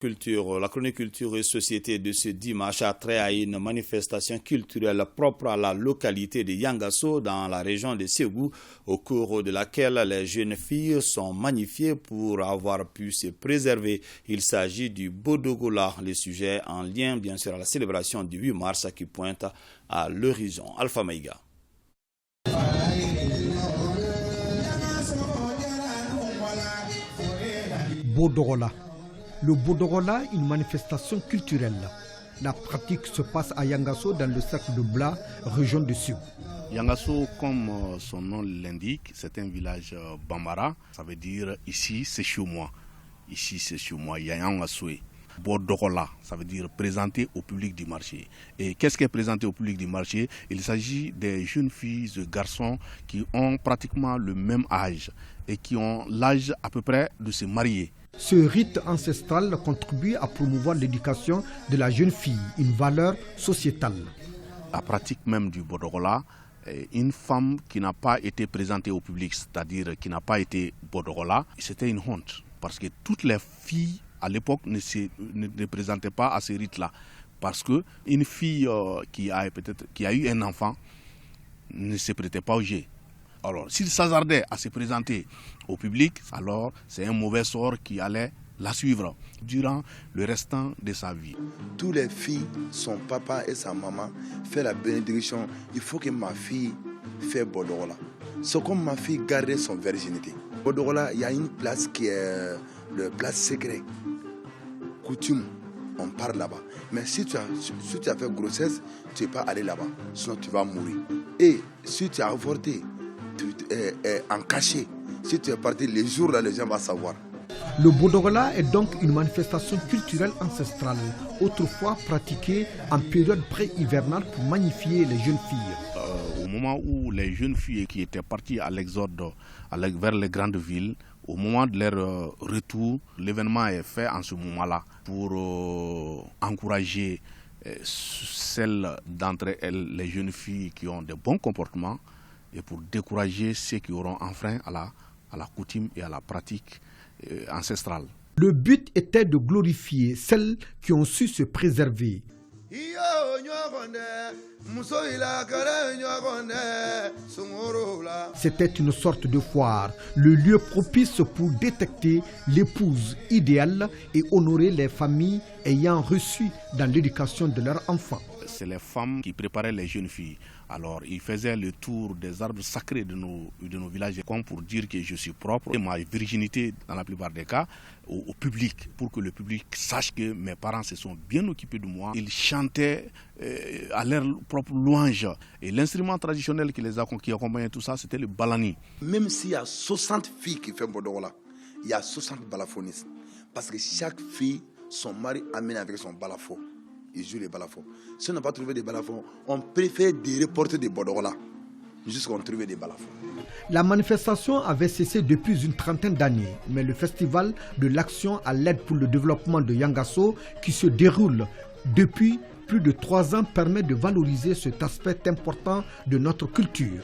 La chronique culture et société de ce dimanche a trait à une manifestation culturelle propre à la localité de Yangasso dans la région de Ségou, au cours de laquelle les jeunes filles sont magnifiées pour avoir pu se préserver. Il s'agit du Bodogola, le sujet en lien bien sûr à la célébration du 8 mars qui pointe à l'horizon. Alpha Maïga. Bodogola. Le Bodogola, une manifestation culturelle. La pratique se passe à Yangasso dans le cercle de Bla, région de Ségou. Yangasso, comme son nom l'indique, c'est un village bambara. Ça veut dire ici c'est chez moi. Ici c'est chez moi, Yangasso. Bodogola, ça veut dire présenter au public du marché. Et qu'est-ce qui est présenté au public du marché? Il s'agit des jeunes filles et garçons qui ont pratiquement le même âge et qui ont l'âge à peu près de se marier. Ce rite ancestral contribue à promouvoir l'éducation de la jeune fille, une valeur sociétale. La pratique même du Bodogola, une femme qui n'a pas été présentée au public, c'est-à-dire qui n'a pas été Bodogola, c'était une honte. Parce que toutes les filles à l'époque ne présentaient pas à ce rite-là. Parce qu'une fille qui a eu un enfant ne se prêtait pas au jeu. Alors, s'il s'hasardait à se présenter au public, alors c'est un mauvais sort qui allait la suivre durant le restant de sa vie. Toutes les filles, son papa et sa maman font la bénédiction. Il faut que ma fille fasse Bodogola. C'est comme ma fille garde son virginité. Bodogola, il y a une place qui est le place secret. Coutume, on part là-bas. Mais si tu as fait grossesse, tu ne peux pas aller là-bas. Sinon, tu vas mourir. Et si tu as avorté, en cachet. Si tu es parti, les jours là, les gens vont savoir. Le Bodogola est donc une manifestation culturelle ancestrale, autrefois pratiquée en période pré-hivernale pour magnifier les jeunes filles. Au moment où les jeunes filles qui étaient parties à l'exode vers les grandes villes, au moment de leur retour, l'événement est fait en ce moment-là pour encourager celles d'entre elles, les jeunes filles qui ont de bons comportements, et pour décourager ceux qui auront enfreint à la coutume et à la pratique ancestrale. Le but était de glorifier celles qui ont su se préserver. C'était une sorte de foire, le lieu propice pour détecter l'épouse idéale et honorer les familles ayant reçu dans l'éducation de leurs enfants. C'est les femmes qui préparaient les jeunes filles. Alors, ils faisaient le tour des arbres sacrés de nos villages, comme pour dire que je suis propre. Et ma virginité, dans la plupart des cas, au public, pour que le public sache que mes parents se sont bien occupés de moi. Ils chantaient à leur propre louange. Et l'instrument traditionnel qui accompagnait tout ça, c'était le balani. Même s'il y a 60 filles qui font Bodogola, il y a 60 balafonistes. Parce que chaque fille, son mari amène avec son balafon. Ils jouent les balafons. Si on n'a pas trouvé des balafons, on préfère reporter des Bodogola jusqu'à qu'on trouve des balafons. La manifestation avait cessé depuis une trentaine d'années, mais le festival de l'action à l'aide pour le développement de Yangasso, qui se déroule depuis plus de 3 ans, permet de valoriser cet aspect important de notre culture.